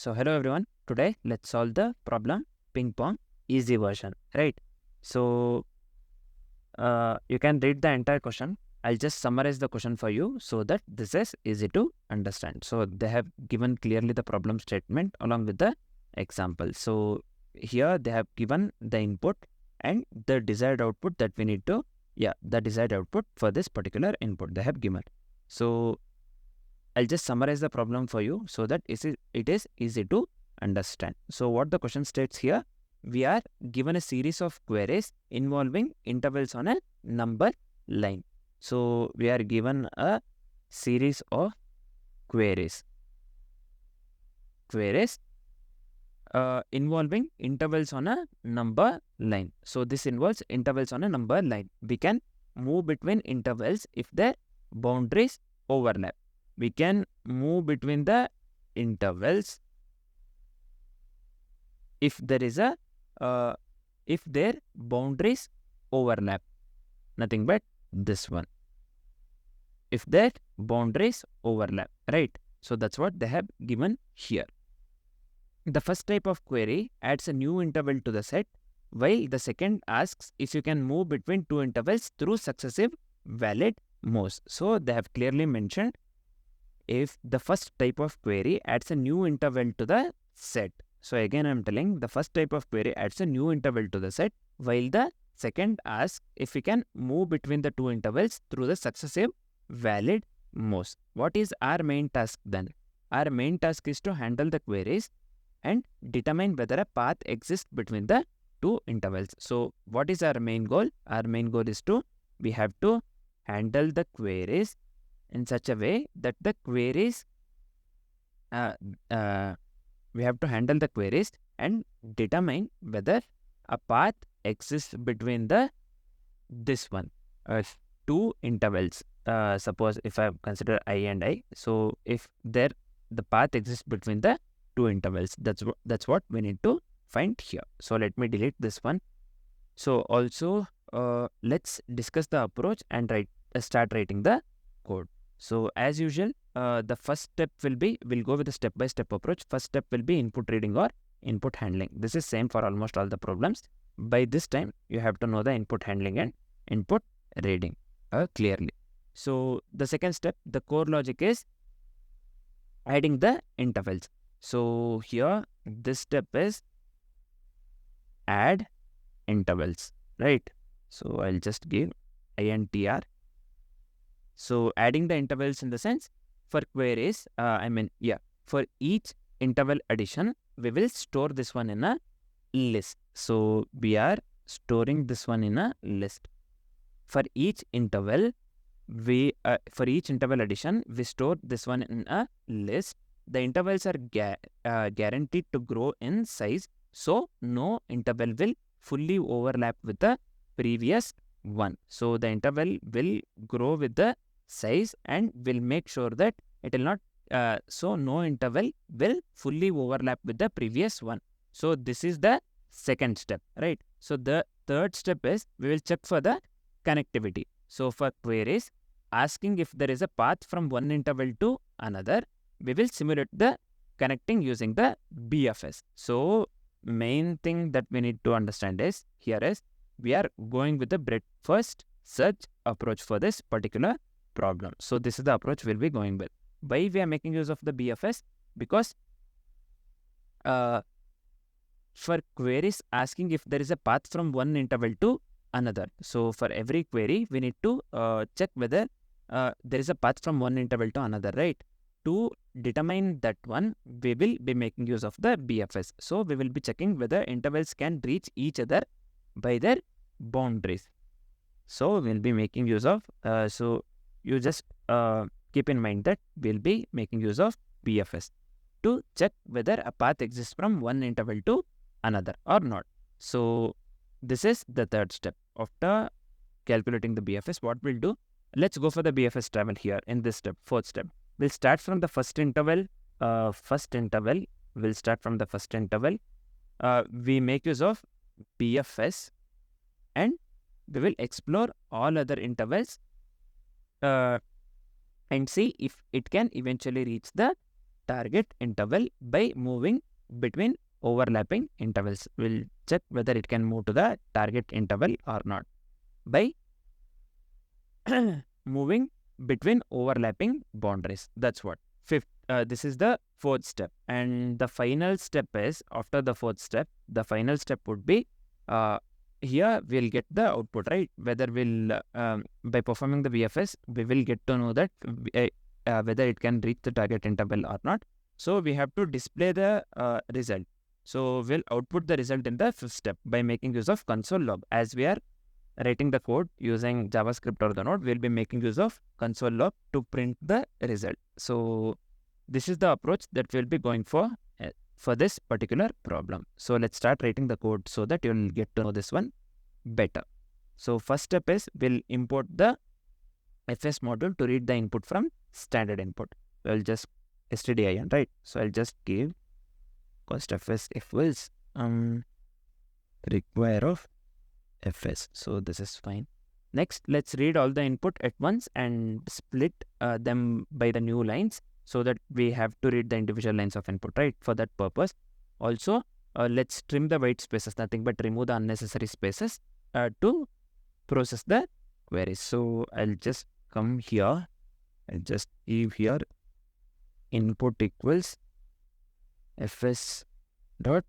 So hello everyone. Today let's solve the problem Ping-Pong easy version, right? So you can read the entire question. I'll just summarize the question for you so that this is easy to understand. So they have given clearly the problem statement along with the example. So here they have given the input and the desired output that we need to, the desired output for this particular input they have given. So I'll just summarize the problem for you so that it is easy to understand. So what the question states here, we are given a series of queries involving intervals on a number line. So we are given a series of queries involving intervals on a number line. So this involves intervals on a number line. We can move between intervals if their boundaries overlap. We can move between the intervals if there is a if their boundaries overlap. Nothing but this one. If their boundaries overlap, right? So that's what they have given here. The first type of query adds a new interval to the set, while the second asks if you can move between two intervals through successive valid moves. So they have clearly mentioned if the first type of query adds a new interval to the set. So again I'm telling the first type of query adds a new interval to the set, while the second asks if we can move between the two intervals through the successive valid moves. What is our main task then? Our main task is to handle the queries and determine whether a path exists between the two intervals. So what is our main goal? Our main goal is we have to handle the queries in such a way that the queries, we have to handle the queries and determine whether a path exists between this one, two intervals. Suppose if I consider I and I, so if the path exists between the two intervals, that's what we need to find here. So let me delete this one. So also let's discuss the approach and start writing the code. So as usual, the first step we'll go with the step-by-step approach. First step will be input reading or input handling. This is same for almost all the problems. By this time, you have to know the input handling and input reading clearly. So the second step, the core logic is adding the intervals. So here, this step is add intervals, right? So I'll just give intr. So adding the intervals in the sense for queries, for each interval addition, we will store this one in a list. So we are storing this one in a list. For each interval, for each interval addition, we store this one in a list. The intervals are guaranteed to grow in size, so no interval will fully overlap with the previous one. So the interval will grow with the size and will make sure that it will not, so no interval will fully overlap with the previous one. So this is the second step, right? So the third step is we will check for the connectivity. So for queries asking if there is a path from one interval to another, we will simulate the connecting using the BFS. So main thing that we need to understand is we are going with the breadth first search approach for this particular problem. So this is the approach we'll be going with. Why we are making use of the BFS? Because for queries asking if there is a path from one interval to another. So for every query, we need to check whether there is a path from one interval to another, right? To determine that one, we will be making use of the BFS. So we will be checking whether intervals can reach each other by their boundaries. So we'll be making use of, so you just keep in mind that we'll be making use of BFS to check whether a path exists from one interval to another or not. So this is the third step. After calculating the BFS, what we'll do, let's go for the BFS travel here in this step, fourth step. We'll start from the first interval. We'll start from the first interval. We make use of BFS and we will explore all other intervals and see if it can eventually reach the target interval by moving between overlapping intervals. We'll check whether it can move to the target interval or not by moving between overlapping boundaries. That's what. This is the fourth step. And the final step is, after the fourth step, the final step would be, here we'll get the output, right? Whether we'll, by performing the BFS, we will get to know that whether it can reach the target interval or not. So we have to display the result. So we'll output the result in the fifth step by making use of console log. As we are writing the code using JavaScript or the Node, we'll be making use of console log to print the result. So this is the approach that we'll be going for this particular problem. So let's start writing the code so that you'll get to know this one better. So first step is, we'll import the FS module to read the input from standard input. I'll just stdin, right? So I'll just give cost fs equals require of fs. So this is fine. Next, let's read all the input at once and split them by the new lines, so that we have to read the individual lines of input, right? For that purpose. Also, let's trim the white spaces, nothing but remove the unnecessary spaces to process the queries. So I'll just come here and just give here input equals fs dot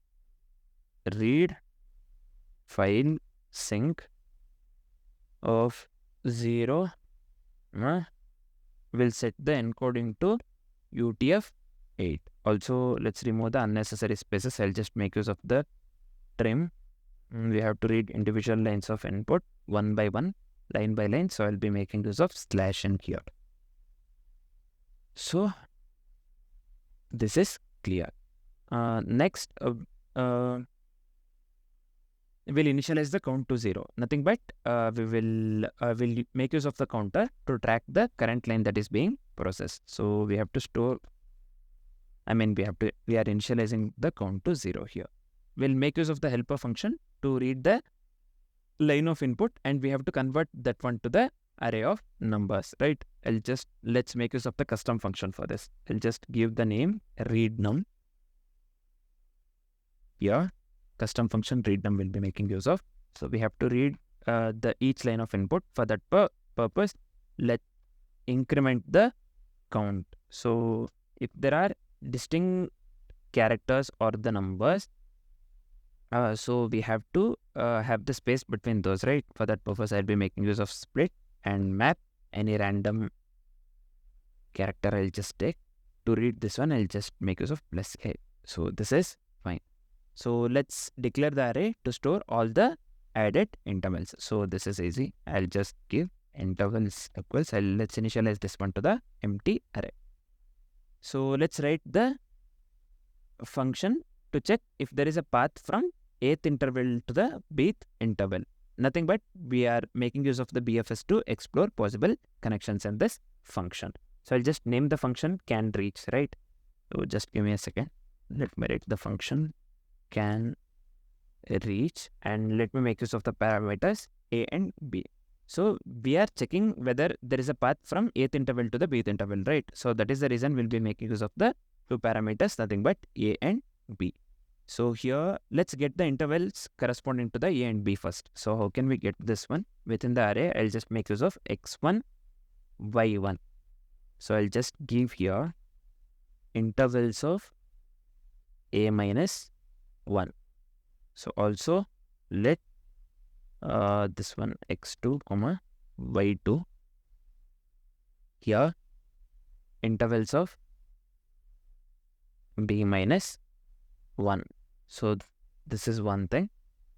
read file sync of 0. We'll set the encoding to UTF-8. Also, let's remove the unnecessary spaces. I'll just make use of the trim. We have to read individual lines of input one by one, line by line. So I'll be making use of slash in here. So this is clear. Next, we'll initialize the count to 0. Nothing but we will make use of the counter to track the current line that is being processed. So we have to store, we are initializing the count to 0 here. We'll make use of the helper function to read the line of input, and we have to convert that one to the array of numbers, right? Let's make use of the custom function for this. I'll just give the name readNum. Here, custom function readNum will be making use of. So we have to read each line of input. For that purpose, let's increment the count. So if there are distinct characters or the numbers, so we have to have the space between those, right? For that purpose, I'll be making use of split and map. Any random character I'll just take. To read this one, I'll just make use of +a. So this is fine. So let's declare the array to store all the added intervals. So this is easy. I'll just give intervals equals. Let's initialize this one to the empty array. So let's write the function to check if there is a path from 8th interval to the bth interval. Nothing but we are making use of the BFS to explore possible connections in this function. So I'll just name the function can reach, right? So just give me a second. Let me write the function can reach, and let me make use of the parameters a and b. So we are checking whether there is a path from 8th interval to the bth interval, right? So that is the reason we'll be making use of the two parameters, nothing but a and b. So here, let's get the intervals corresponding to the a and b first. So how can we get this one? Within the array, I'll just make use of x1, y1. So I'll just give here intervals of a minus 1. So also let this one x2, y2. Here intervals of b minus 1. So this is one thing.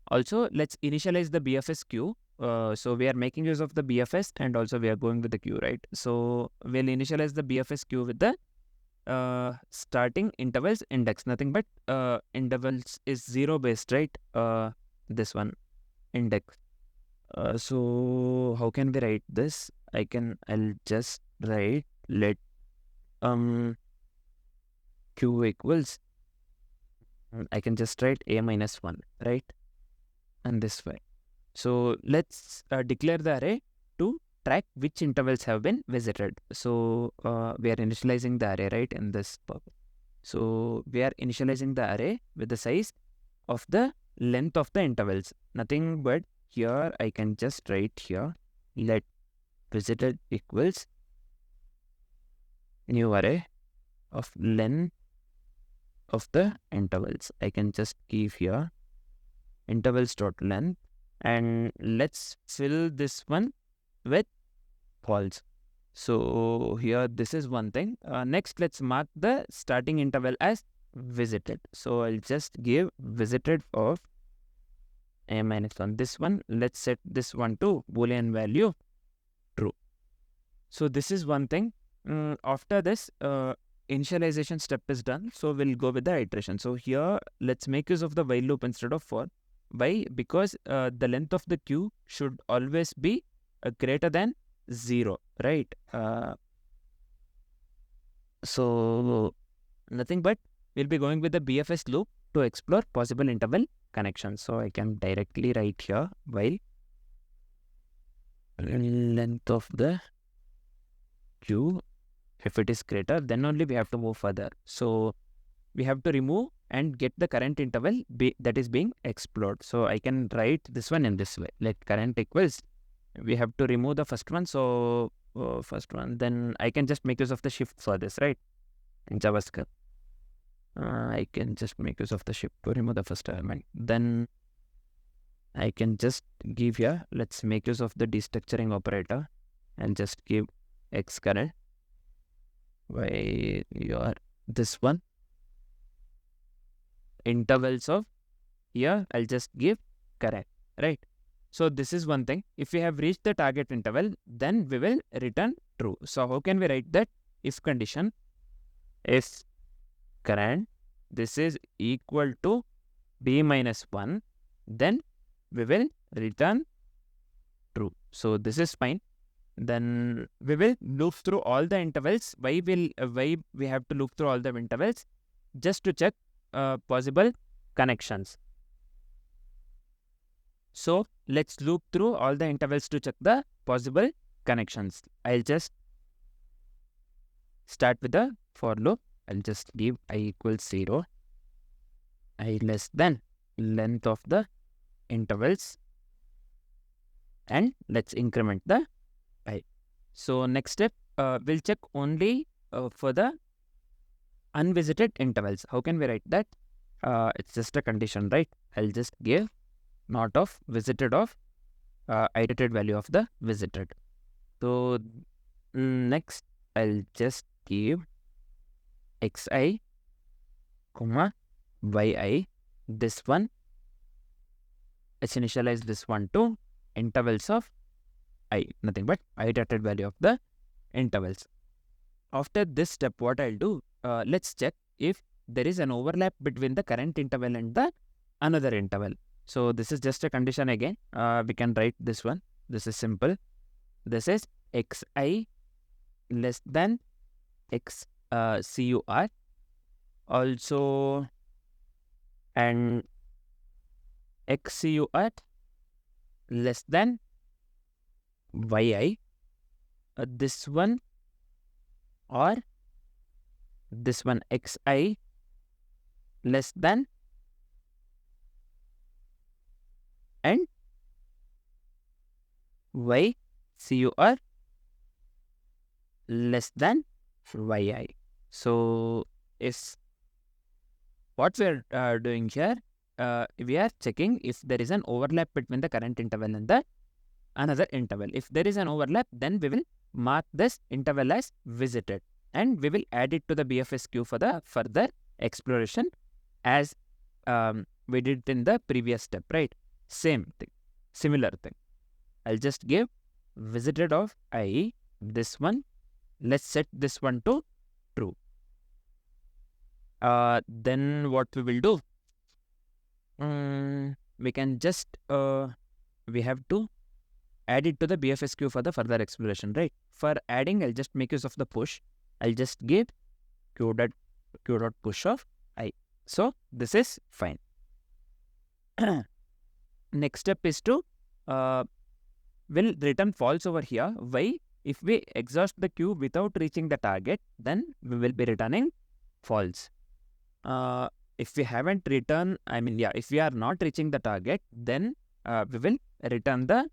Also, let's initialize the BFS queue. So we are making use of the BFS, and also we are going with the queue, right? So we'll initialize the BFS queue with the starting intervals index. Nothing but intervals is 0 based, right? This one index. So how can we write this? I'll just write let q equals, I can just write a minus 1, right? And this way. So let's declare the array to track which intervals have been visited. So we are initializing the array, right, in this purpose. So we are initializing the array with the size of the length of the intervals. Nothing but here I can just write here, let visited equals new array of length of the intervals. I can just give here intervals dot length, and let's fill this one with false. So here this is one thing. Next, let's mark the starting interval as visited. So I'll just give visited of a minus 1. This one, let's set this one to boolean value true. So this is one thing. After this, initialization step is done. So we'll go with the iteration. So here, let's make use of the while loop instead of for. Why? Because the length of the queue should always be greater than 0, right? So nothing but we'll be going with the BFS loop to explore possible interval connections. So I can directly write here while length of the queue, if it is greater, then only we have to move further. So we have to remove and get the current interval that is being explored. So I can write this one in this way, like current equals, we have to remove the first one. So first one, then I can just make use of the shift for this, right? In JavaScript, I can just make use of the shift to remove the first element. Then I can just give here, let's make use of the destructuring operator and just give x current by your this one intervals of here, I'll just give current, right? So this is one thing. If we have reached the target interval, then we will return true. So how can we write that? If condition, if current, this is equal to b minus 1, then we will return true. So this is fine. Then we will loop through all the intervals. Why we have to loop through all the intervals? Just to check possible connections. So let's loop through all the intervals to check the possible connections. I'll just start with the for loop. I'll just give I equals 0, I less than length of the intervals, and let's increment the I. So next step, we'll check only for the unvisited intervals. How can we write that? It's just a condition, right? I'll just give not of visited of iterated value of the visited. So next I'll just give xi comma yi, this one, let's initialize this one to intervals of I, nothing but iterated value of the intervals. After this step, what I'll do, let's check if there is an overlap between the current interval and the another interval. So this is just a condition again. We can write this one. This is simple. This is xi less than x cur also, and xcur less than yi, this one, or this one xi less than and y cur less than yi. So if what we are doing here, we are checking if there is an overlap between the current interval and the another interval. If there is an overlap, then we will mark this interval as visited, and we will add it to the BFS queue for the further exploration as we did in the previous step, right? Same thing, similar thing. I'll just give visited of I, this one, let's set this one to true. Then what we will do, we can just we have to add it to the BFS queue for the further exploration, right? For adding, I'll just make use of the push. I'll just give q dot push of I. So this is fine. Next step is to will return false over here. Why? If we exhaust the queue without reaching the target, then we will be returning false. if we haven't written, if we are not reaching the target, then we will return the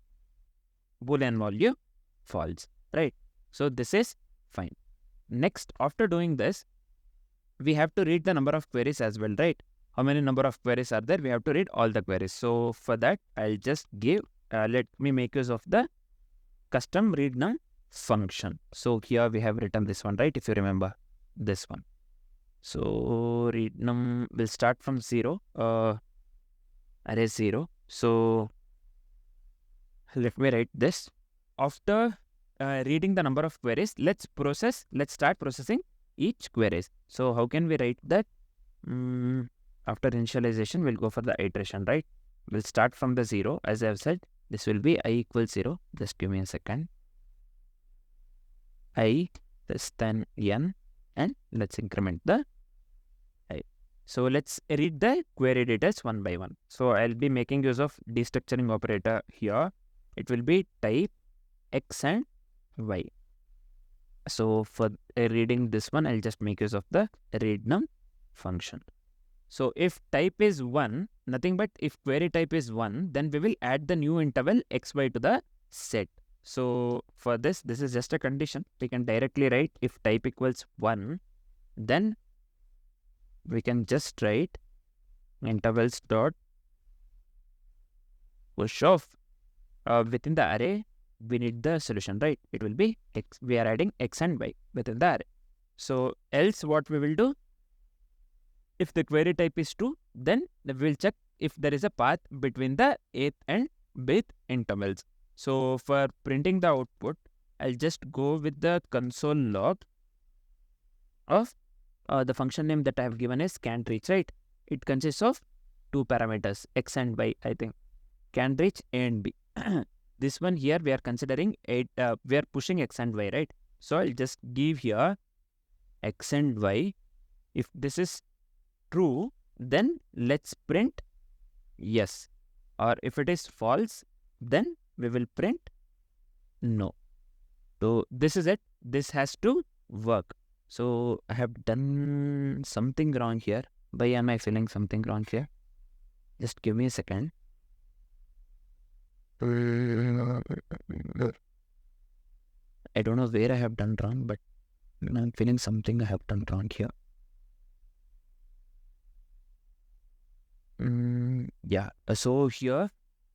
Boolean value false, right? So this is fine. Next, after doing this, we have to read the number of queries as well, right? How many number of queries are there? We have to read all the queries. So for that, I'll just give, let me make use of the custom read num function. So here we have written this one, right? If you remember this one. So read num will start from 0, array 0. So let me write this. After reading the number of queries, let's start processing each queries. So how can we write that? After initialization, we'll go for the iteration, right? We'll start from the 0. As I have said, this will be I equals 0. Just give me a second. I less than n, and let's increment the I. So let's read the query details one by one. So I'll be making use of destructuring operator here. It will be type x and y. So for reading this one, I'll just make use of the read num function. So if type is 1, nothing but if query type is 1, then we will add the new interval xy to the set. So for this is just a condition. We can directly write if type equals 1, then we can just write intervals dot push off within the array. We need the solution, right? It will be x. We are adding x and y within the array. So else what we will do, if the query type is 2, then we will check if there is a path between the 8th and bth intervals. So for printing the output, I'll just go with the console log of the function name that I have given is can't reach, right? It consists of 2 parameters, x and y, I think. Can reach A and B. This one here we are considering 8, we are pushing x and y, right? So I'll just give here x and y. If this is true, then let's print yes. Or if it is false, then we will print no. So this is it. This has to work. So I have done something wrong here. Why am I feeling something wrong here? Just give me a second. I don't know where I have done wrong, but I'm feeling something I have done wrong here. Yeah. So here,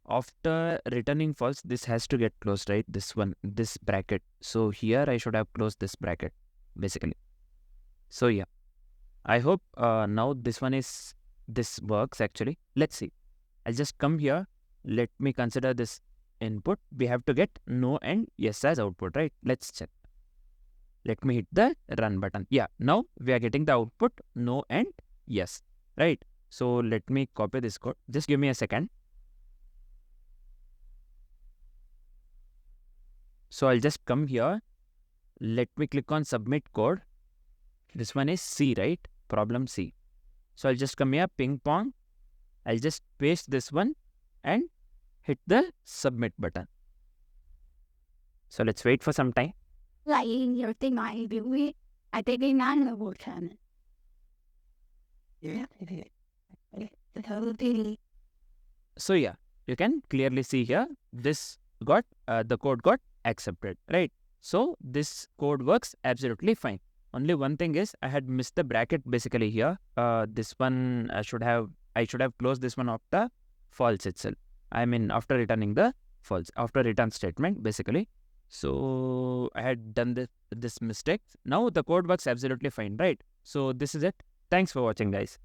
after returning false, this has to get closed, right? This one, this bracket. So here I should have closed this bracket, basically. So yeah, I hope now this works actually. Let's see. I'll just come here. Let me consider this input. We have to get no and yes as output, right? Let's check. Let me hit the run button. Yeah, now we are getting the output no and yes, right? So let me copy this code. Just give me a second. So I'll just come here. Let me click on submit code. This one is C, right? Problem C. So I'll just come here, Ping-Pong. I'll just paste this one and hit the submit button. So let's wait for some time. So yeah, you can clearly see here, this got, the code got accepted, right? So this code works absolutely fine. Only one thing is I had missed the bracket basically here. This one I should have closed this one after false itself. I mean after returning the false, after return statement basically. So I had done this mistake. Now the code works absolutely fine, right? So this is it. Thanks for watching, guys.